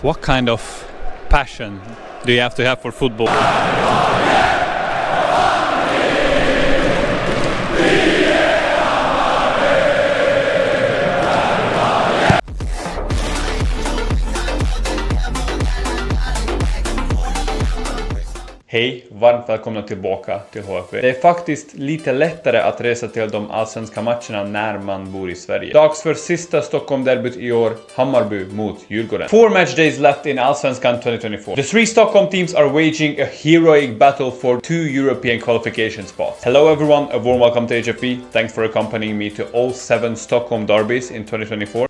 What kind of passion do you have to have for football? Hej, varmt välkomna tillbaka till HFB. Det är faktiskt lite lättare att resa till de allsvenska matcherna när man bor i Sverige. Dags för sista Stockholm-derbyt i år, Hammarby mot Djurgården. 4 match days left in Allsvenskan 2024. The 3 Stockholm teams are waging a heroic battle for 2 European qualification spots. Hello everyone, a warm welcome to HFB. Thanks for accompanying me to all 7 Stockholm derbies in 2024.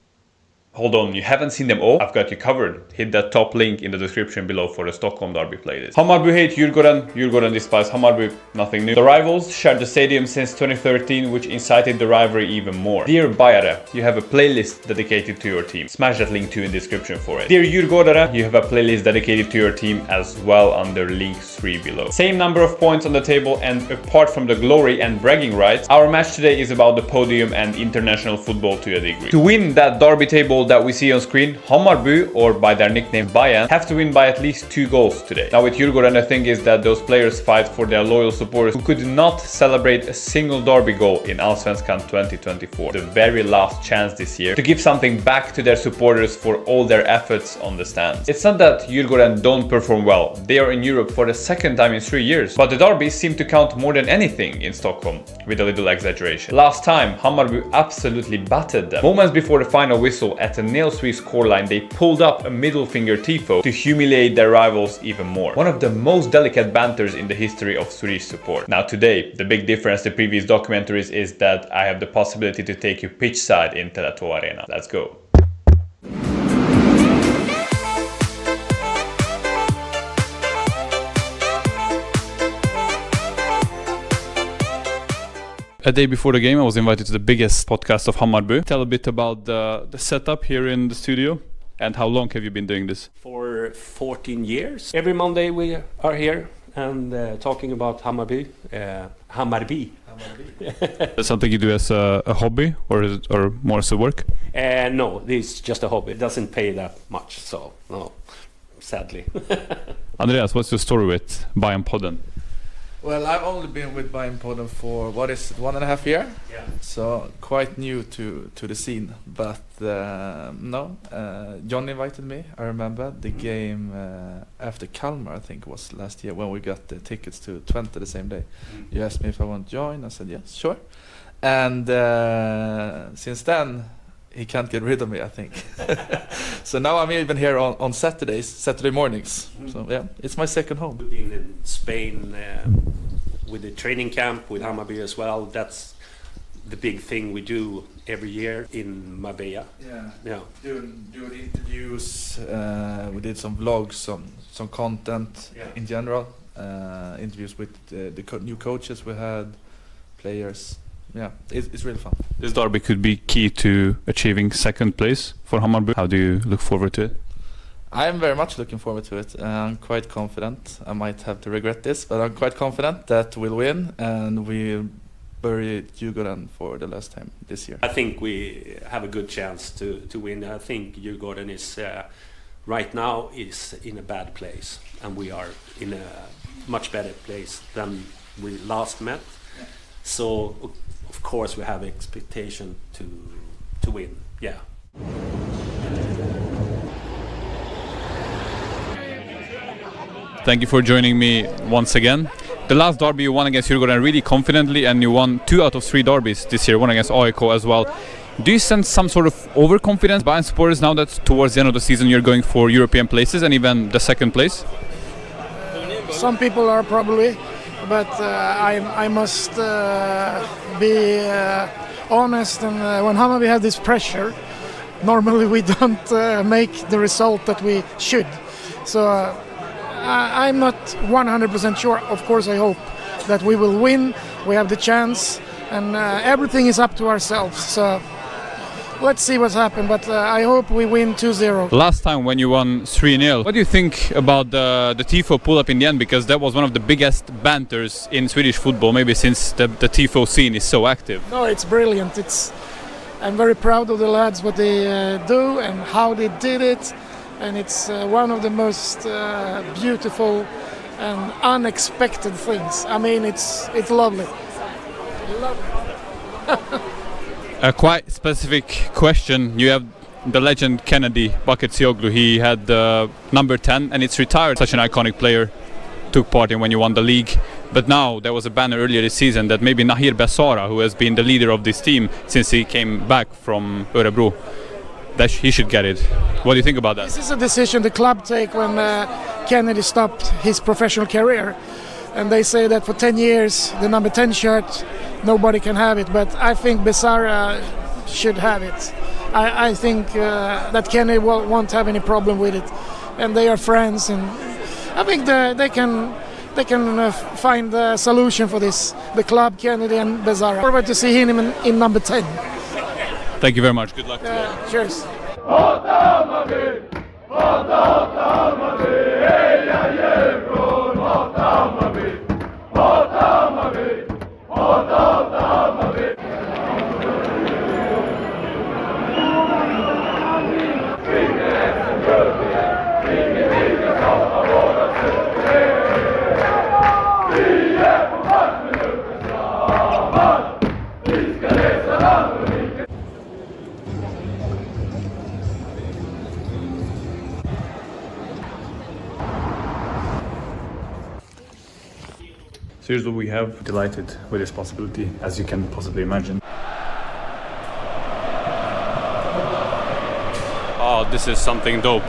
Hold on, you haven't seen them all? I've got you covered. Hit that top link in the description below for the Stockholm derby playlist. Hammarby hate Djurgården, Djurgården despise Hammarby, nothing new. The rivals shared the stadium since 2013, which incited the rivalry even more. Dear Bajare, you have a playlist dedicated to your team. Smash that link too in the description for it. Dear Djurgårdare, you have a playlist dedicated to your team as well under link 3 below. Same number of points on the table, and apart from the glory and bragging rights, our match today is about the podium and international football to a degree. To win that derby table that we see on screen, Hammarby, or by their nickname Bayern, have to win by at least 2 goals today. Now with Djurgården, the thing is that those players fight for their loyal supporters who could not celebrate a single derby goal in Allsvenskan 2024. The very last chance this year to give something back to their supporters for all their efforts on the stands. It's not that Djurgården don't perform well. They are in Europe for the 2nd time in 3 years, but the derbies seem to count more than anything in Stockholm, with a little exaggeration. Last time, Hammarby absolutely battered them. Moments before the final whistle at a nail-sweep scoreline, they pulled up a middle finger tifo to humiliate their rivals even more. One of the most delicate banters in the history of Swedish support. Now today, the big difference to previous documentaries is that I have the possibility to take you pitchside in Tele2 Arena. Let's go. A day before the game, I was invited to the biggest podcast of Hammarby. Tell a bit about the setup here in the studio, and how long have you been doing this? For 14 years. Every Monday we are here and talking about Hammarby. Hammarby. That's something you do as a hobby, or more as a work? No, it's just a hobby. It doesn't pay that much, so no, sadly. Andreas, what's your story with Unported? Well, I've only been with Unported for, what is it, 1.5 years? Yeah. So quite new to the scene, but John invited me. I remember the game after Kalmar, I think it was last year, when we got the tickets to Twente the same day. You asked me if I want to join. I said yes, sure. And since then, he can't get rid of me, I think. So now I'm even here on Saturday mornings. So yeah, it's my second home. In Spain with the training camp with Hammarby as well. That's the big thing we do every year in Marbella. Yeah. Doing interviews. We did some vlogs, some content in general. Interviews with the new coaches we had, players. Yeah, it's really fun. This derby could be key to achieving 2nd place for Hammarby. How do you look forward to it? I'm very much looking forward to it. I'm quite confident. I might have to regret this, but I'm quite confident that we'll win and we'll bury Djurgården for the last time this year. I think we have a good chance to win. I think Djurgården is right now is in a bad place, and we are in a much better place than we last met. So of course we have expectation to win. Yeah. Thank you for joining me once again. The last derby you won against Djurgården really confidently, and you won 2 out of 3 derbies this year, one against AIK as well. Do you sense some sort of overconfidence by supporters now that towards the end of the season you're going for European places and even the 2nd place? Some people are probably, but I must be honest, and when Hammarby have this pressure, normally we don't make the result that we should. So I'm not 100% sure. Of course I hope that we will win, we have the chance, and everything is up to ourselves. So let's see what's happened, but I hope we win 2-0. Last time when you won 3-0, what do you think about the Tifo pull-up in the end? Because that was one of the biggest banters in Swedish football, maybe since the Tifo scene is so active. No, it's brilliant. I'm very proud of the lads, what they do and how they did it. and it's one of the most beautiful and unexpected things. I mean, it's lovely. A quite specific question. You have the legend Kennedy Bakircioglu. He had number 10 and it's retired. Such an iconic player, took part in when you won the league. But now there was a banner earlier this season that maybe Nahir Bessara, who has been the leader of this team since he came back from Örebro, that he should get it. What do you think about that? This is a decision the club take when Kennedy stopped his professional career, and they say that for 10 years the number 10 shirt nobody can have it, but I think Bessara should have it. I think that Kennedy won't have any problem with it, and they are friends, and I think they can find a solution for this. The club, Kennedy and Bessara. Forward to see him in number 10. Thank you very much. Good luck. Cheers. So here's what we have. Delighted with this possibility, as you can possibly imagine. Oh, this is something dope.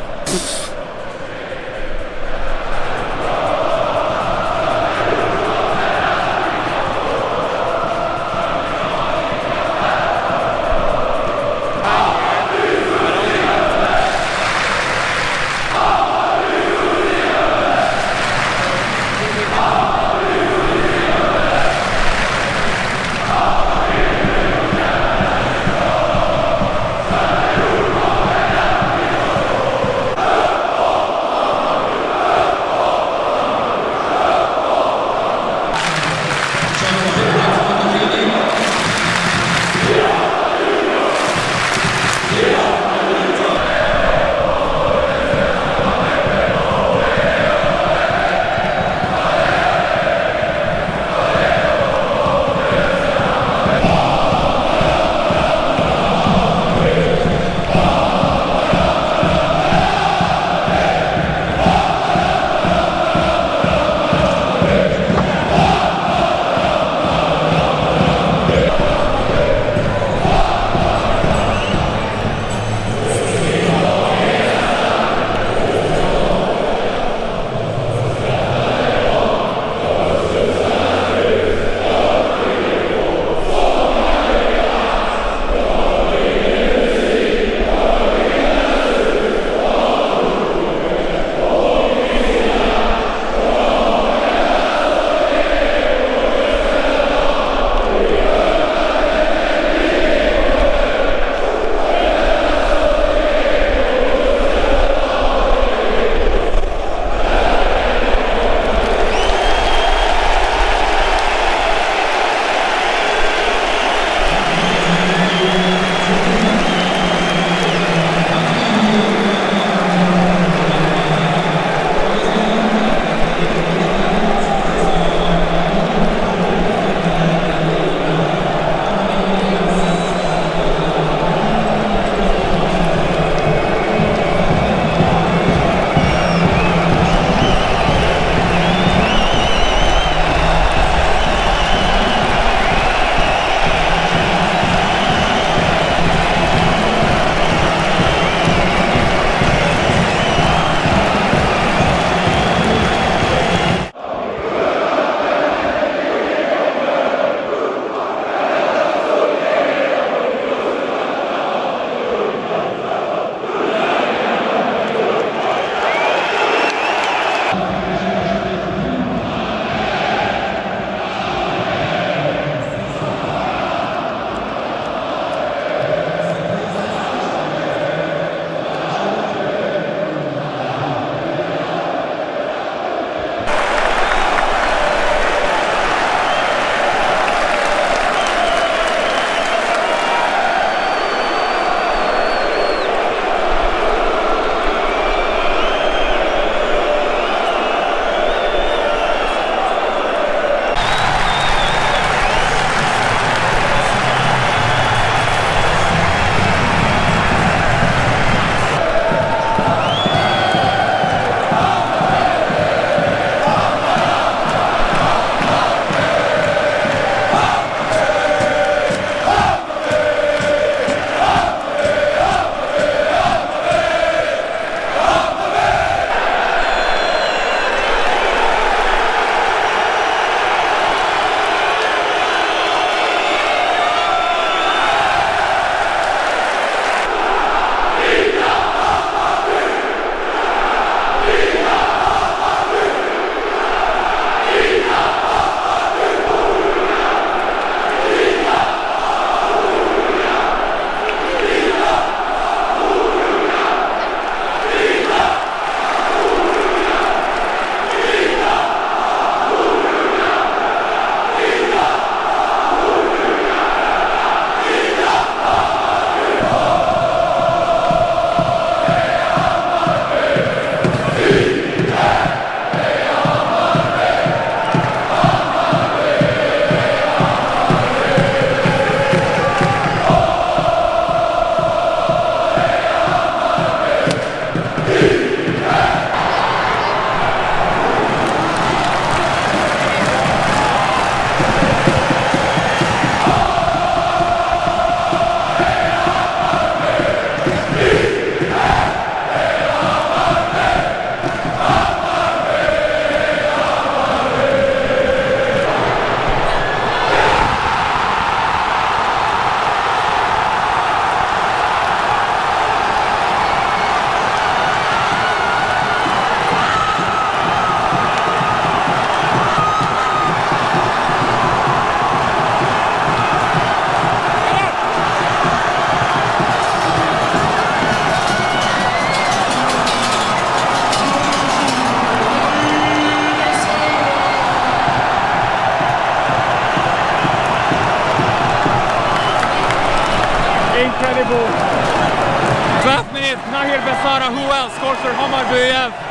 Besara, who else scores for Hammarby?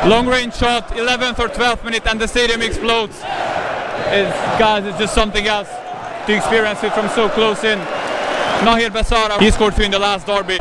Long range shot, 11th or 12th minute, and the stadium explodes. It's just something else to experience it from so close in. Nahir Besara, he scored 3 in the last derby.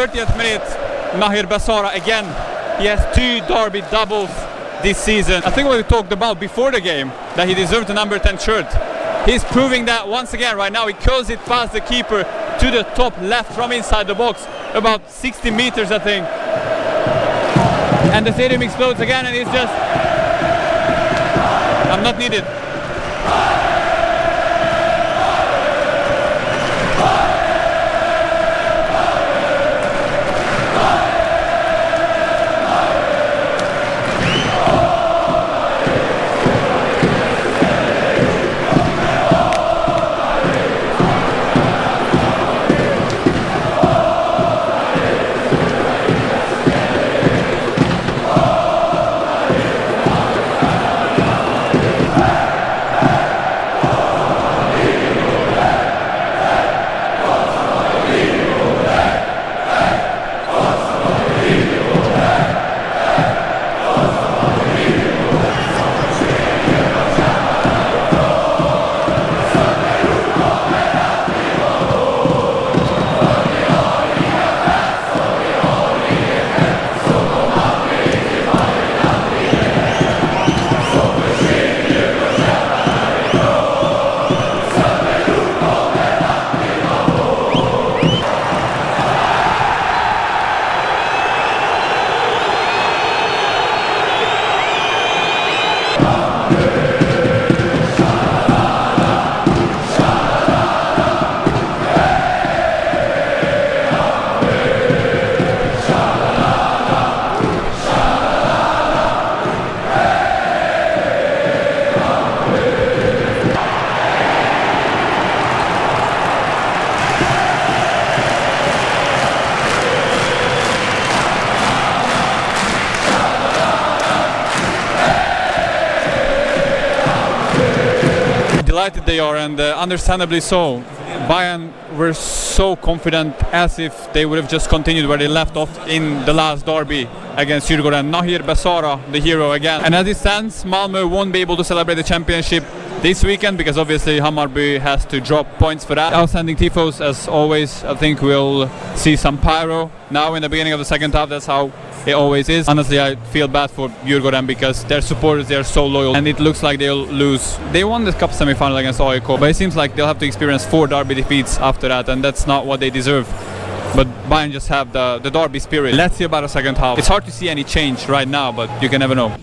30th minute, Nahir Basara again. He has 2 derby doubles this season. I think what we talked about before the game, that he deserved the number 10 shirt. He's proving that once again right now. He curls it past the keeper to the top left from inside the box, about 60 meters I think. And the stadium explodes again, and it's just, I'm not needed. Delighted they are, and understandably so. Bayern were so confident, as if they would have just continued where they left off in the last derby against Djurgården. Nahir Basara, the hero again. And as it stands, Malmö won't be able to celebrate the championship this weekend because obviously Hammarby has to drop points for that. Outstanding tifos as always. I think we'll see some pyro now in the beginning of the second half. That's how it always is. Honestly, I feel bad for Djurgården because their supporters, they are so loyal, and it looks like they'll lose. They won the cup semi-final against AIK, but it seems like they'll have to experience 4 derby defeats after that, and that's not what they deserve. But Bayern just have the derby spirit. Let's see about the second half. It's hard to see any change right now, but you can never know.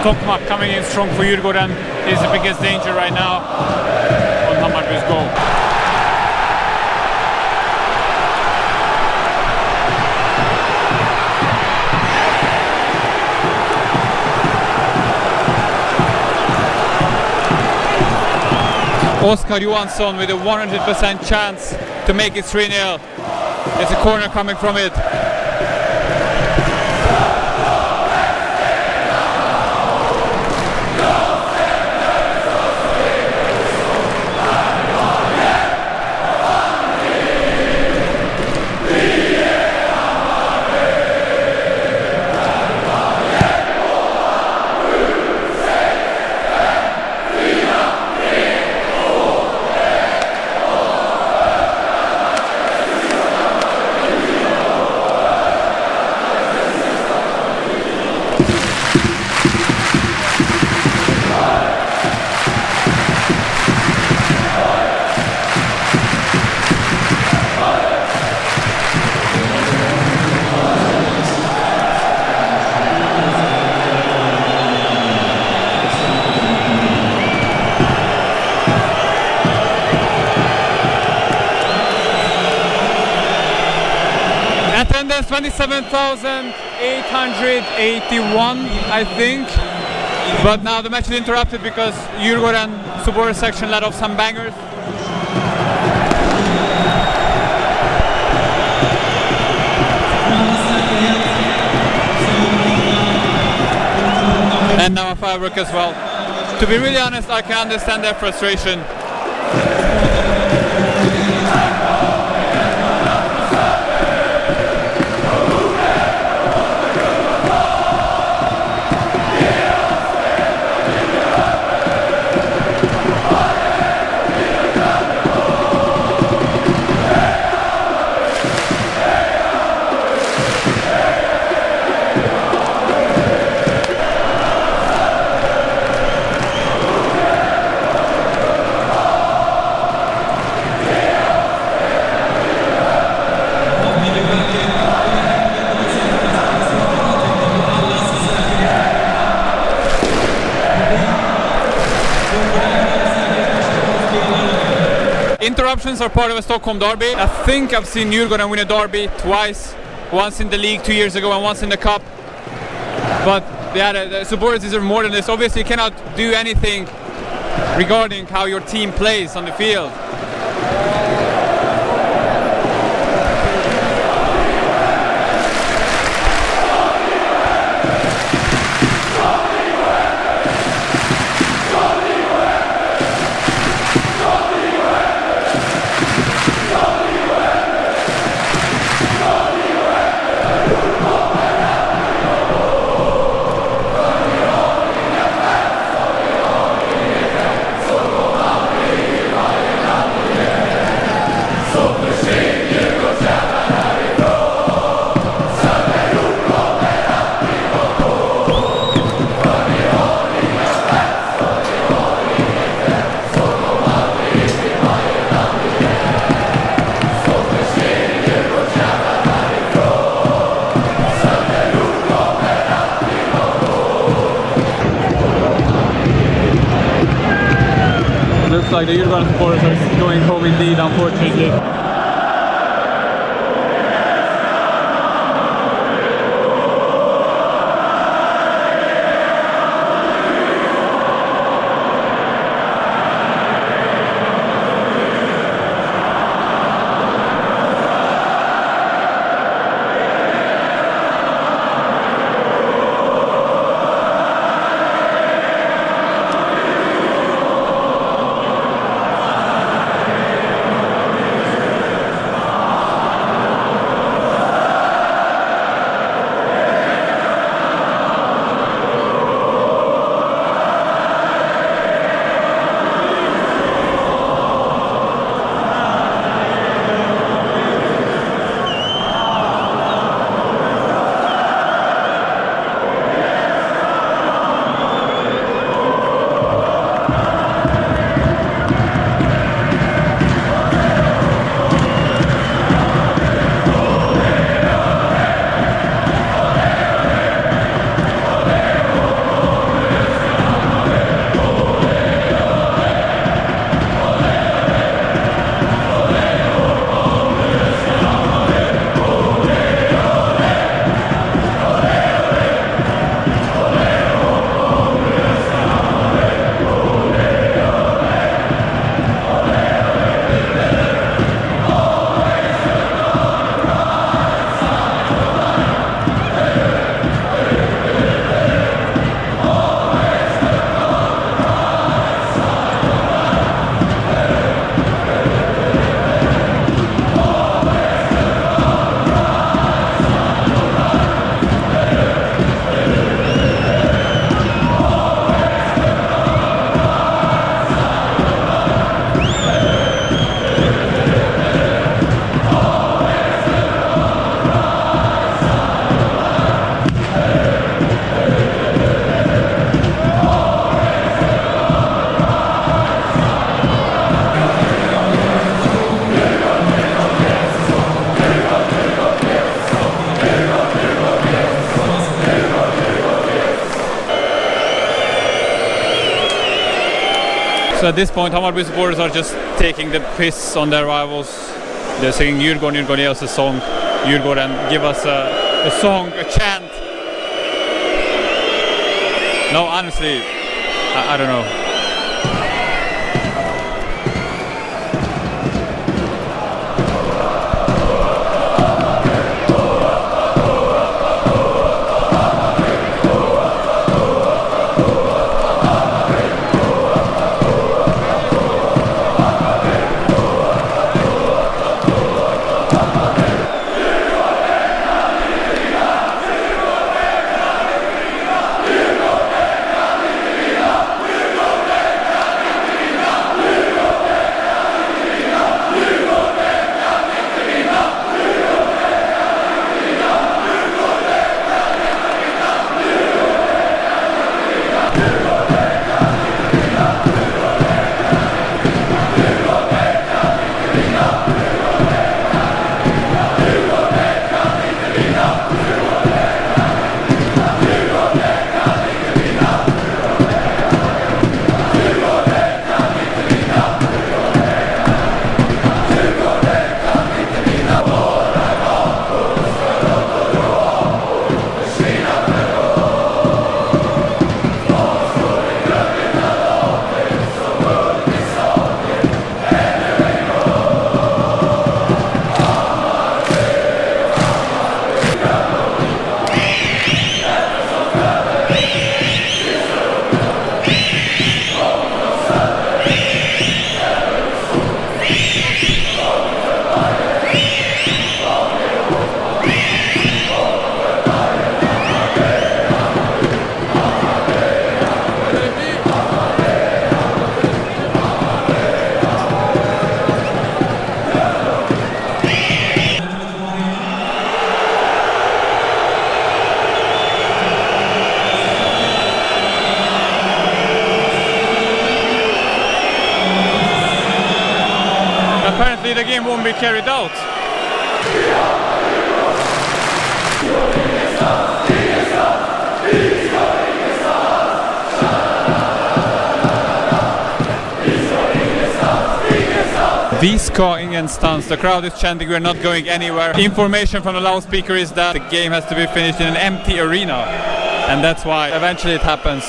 Tokmak coming in strong for Djurgården is the biggest danger right now on Hammarby's goal. Oskar Johansson with a 100% chance to make it 3-0. There's a corner coming from it. Attendance 27,881, I think. But now the match is interrupted because Djurgården supporter section let off some bangers. And now a firework as well. To be really honest, I can understand their frustration. Interruptions are part of a Stockholm derby. I think I've seen Djurgården win a derby twice. Once in the league 2 years ago and once in the cup. But yeah, the supporters deserve more than this. Obviously you cannot do anything regarding how your team plays on the field. Looks like the Djurgården supporters are going home in lead, unfortunately. So at this point, Hammarby supporters are just taking the piss on their rivals. They're singing Djurgården, Djurgården, give us a song. Djurgården, give us a song, a chant. No, honestly, I don't know. Apparently the game won't be carried out. Vi ska ingenstans. The crowd is chanting, we're not going anywhere. Information from the loudspeaker is that the game has to be finished in an empty arena. And that's why eventually it happens.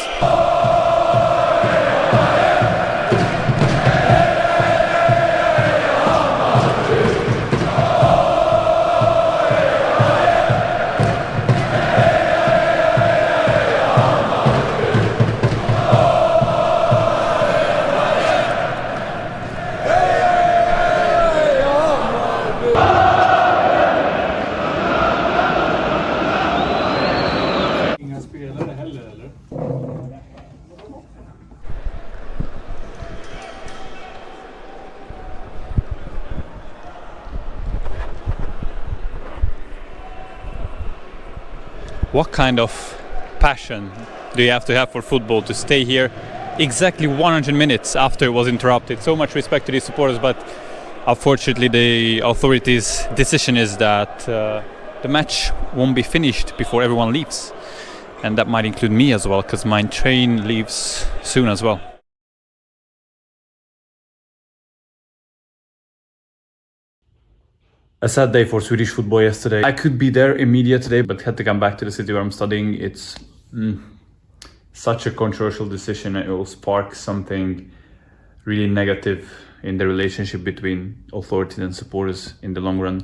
What kind of passion do you have to have for football to stay here exactly 100 minutes after it was interrupted? So much respect to these supporters, but unfortunately the authorities' decision is that the match won't be finished before everyone leaves. And that might include me as well, because my train leaves soon as well. A sad day for Swedish football yesterday. I could be there in media today, but had to come back to the city where I'm studying. It's such a controversial decision. It will spark something really negative in the relationship between authorities and supporters in the long run.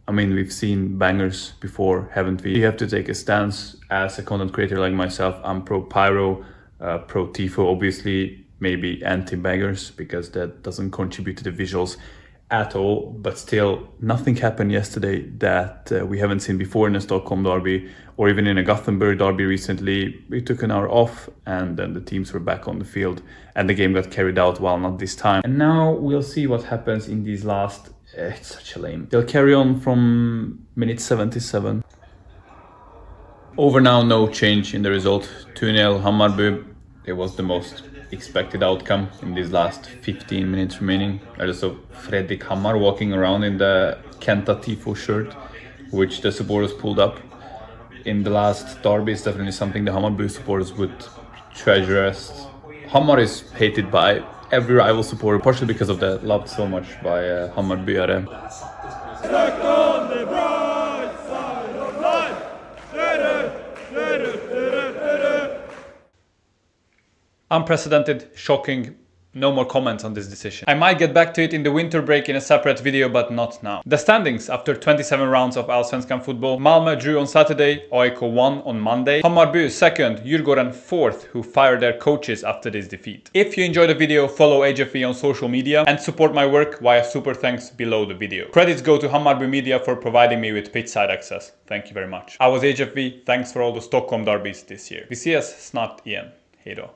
I mean, we've seen bangers before, haven't we? You have to take a stance as a content creator like myself. I'm pro pyro, pro tifo, obviously, maybe anti-bangers, because that doesn't contribute to the visuals at all. But still, nothing happened yesterday that we haven't seen before in a Stockholm derby, or even in a Gothenburg derby recently. We took an hour off and then the teams were back on the field and the game got carried out, well, not this time. And now we'll see what happens in these last... it's such a lame. They'll carry on from minute 77. Over now, no change in the result. 2-0 Hammarby. It was the most expected outcome in these last 15 minutes remaining. I just saw Fredrik Hammar walking around in the Kenta Tifo shirt, which the supporters pulled up in the last derby. Is definitely something the Hammarby supporters would treasure. As Hammar is hated by every rival supporter, partially because of the loved so much by Hammarbyare. Unprecedented, shocking. No more comments on this decision. I might get back to it in the winter break in a separate video, but not now. The standings after 27 rounds of Allsvenskan football. Malmö drew on Saturday, AIK won on Monday. Hammarby second, Djurgården fourth, who fired their coaches after this defeat. If you enjoyed the video, follow HFV on social media and support my work via super thanks below the video. Credits go to Hammarby Media for providing me with Pitchside access. Thank you very much. I was HFV, thanks for all the Stockholm derbies this year. Vi ses snart igen. Hejdå.